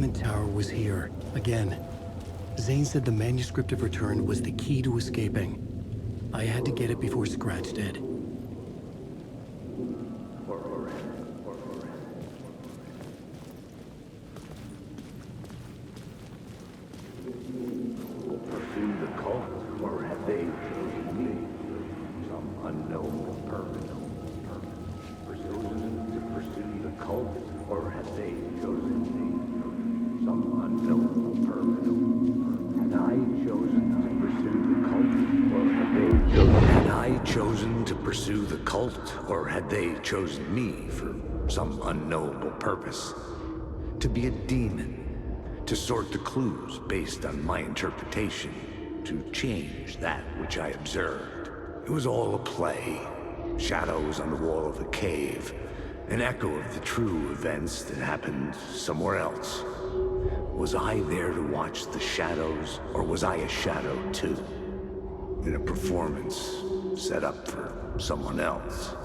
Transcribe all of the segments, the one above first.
apartment tower was here, again. Zane said the manuscript of return was the key to escaping. I had to get it before Scratch did. Pursue the cult, or have they chosen me? Some unknown purpose. Chosen to pursue the cult, or have they chosen me? Some unknown purpose. Had I chosen to pursue the cult, or had they chosen? Had I chosen to pursue the cult, or had they chosen me for some unknowable purpose? To be a demon. To sort the clues based on my interpretation, to change that which I observed. It was all a play. Shadows on the wall of the cave, an echo of the true events that happened somewhere else. Was I there to watch the shadows, or was I a shadow too? In a performance set up for someone else.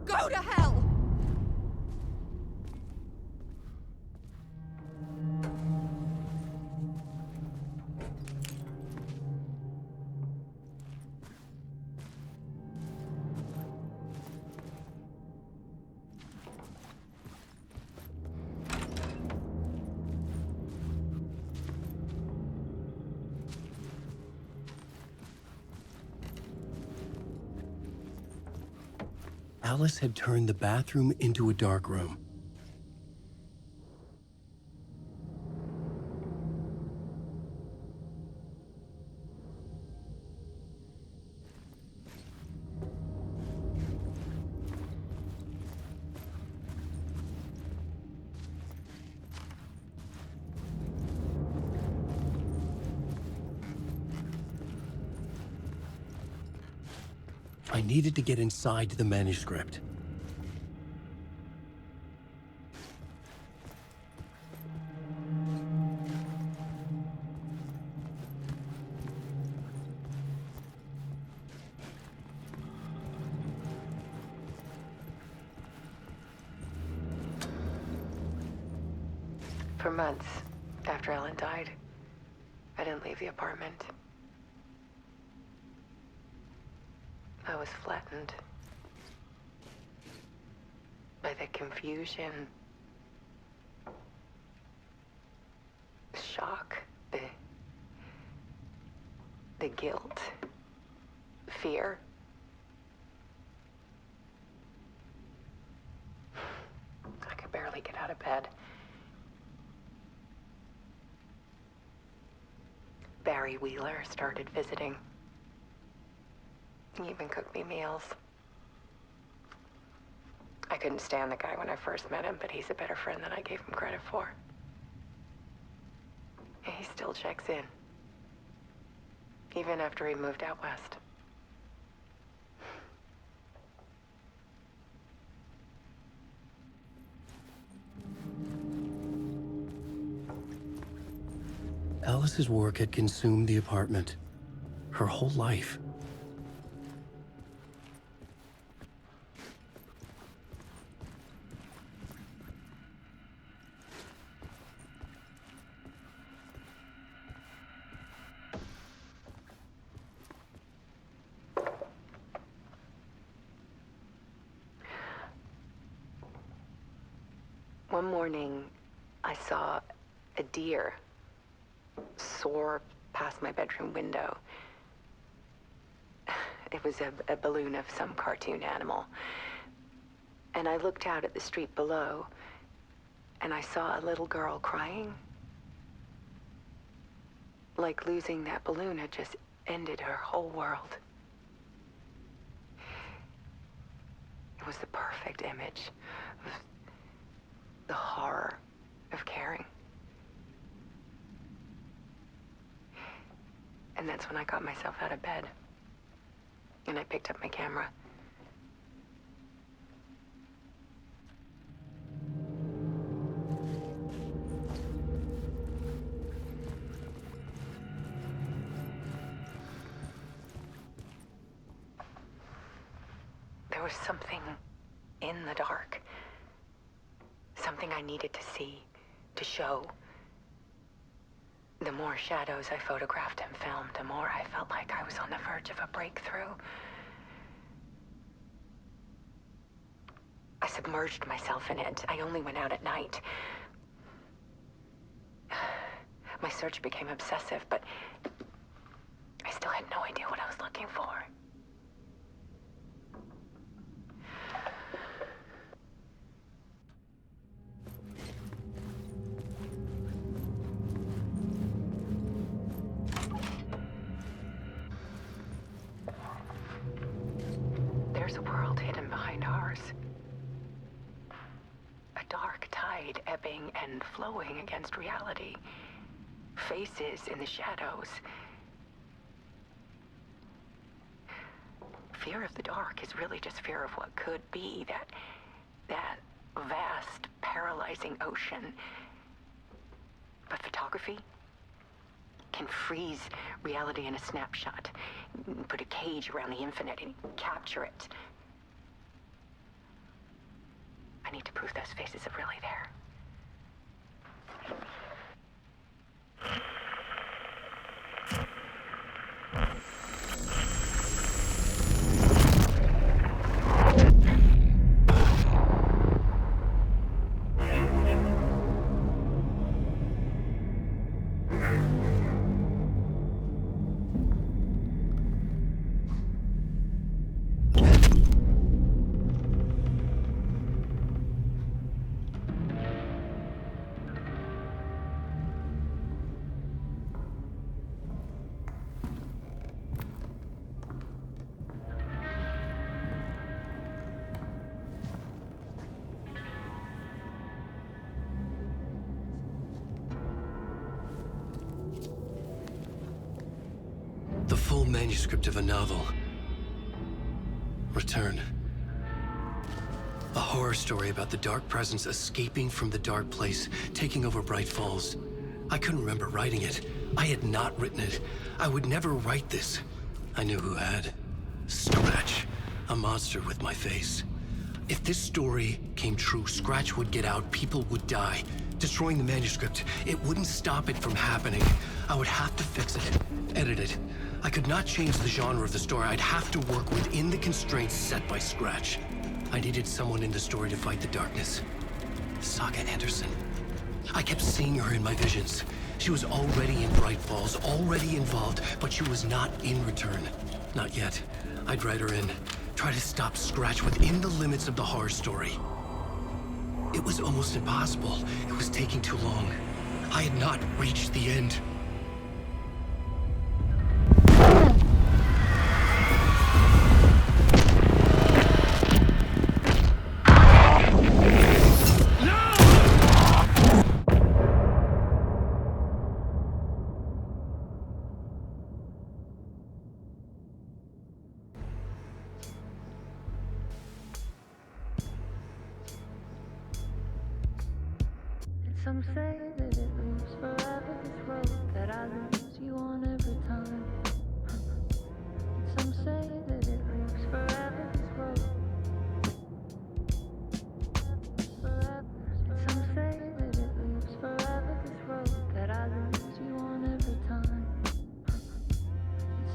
Go to hell! Alice had turned the bathroom into a dark room. I needed to get inside the manuscript. For months after Ellen died, I didn't leave the apartment. I was flattened by the confusion, the shock, the guilt, fear. I could barely get out of bed. Barry Wheeler started visiting. He even cooked me meals. I couldn't stand the guy when I first met him, but he's a better friend than I gave him credit for. And he still checks in. Even after he moved out west. Alice's work had consumed the apartment. Her whole life. One morning, I saw a deer soar past my bedroom window. It was a balloon of some cartoon animal. And I looked out at the street below, and I saw a little girl crying. Like losing that balloon had just ended her whole world. It was the perfect image of the horror of caring. And that's when I got myself out of bed. And I picked up my camera. There was something in the dark. Something I needed to see, to show. The more shadows I photographed and filmed, the more I felt like I was on the verge of a breakthrough. I submerged myself in it. I only went out at night. My search became obsessive, but I still had no idea what I was looking for. There's a world hidden behind ours. A dark tide ebbing and flowing against reality. Faces in the shadows. Fear of the dark is really just fear of what could be, that vast, paralyzing ocean. But photography can freeze reality in a snapshot, put a cage around the infinite and capture it. I need to prove those faces are really there. The full manuscript of a novel. Return. A horror story about the dark presence escaping from the dark place, taking over Bright Falls. I couldn't remember writing it. I had not written it. I would never write this. I knew who had. Scratch. A monster with my face. If this story came true, Scratch would get out, people would die. Destroying the manuscript, it wouldn't stop it from happening. I would have to fix it, edit it. I could not change the genre of the story. I'd have to work within the constraints set by Scratch. I needed someone in the story to fight the darkness. Saga Anderson. I kept seeing her in my visions. She was already in Bright Falls, already involved, but she was not in Return. Not yet. I'd write her in. Try to stop Scratch within the limits of the horror story. It was almost impossible. It was taking too long. I had not reached the end. Some say that it moves forever, this road that I lose you on every time. Some say that it moves forever, this road. Some say that it moves forever, this road that I lose you on every time.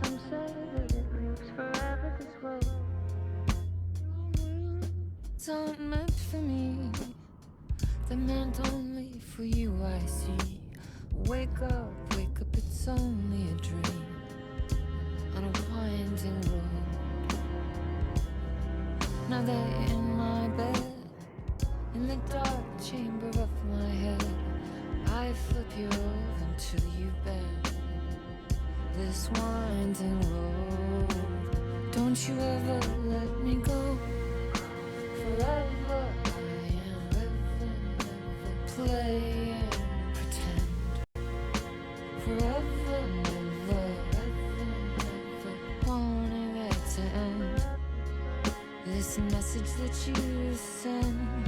Some say that it moves forever, this road. It's not meant for me. The meant only for you, I see. Wake up, it's only a dream on a winding road. Now that in my bed, in the dark chamber of my head, I flip you over until you bend this winding road. Don't you ever let me go. Forever I am living, play and pretend. Forever, never, wanting it to end. This message that you send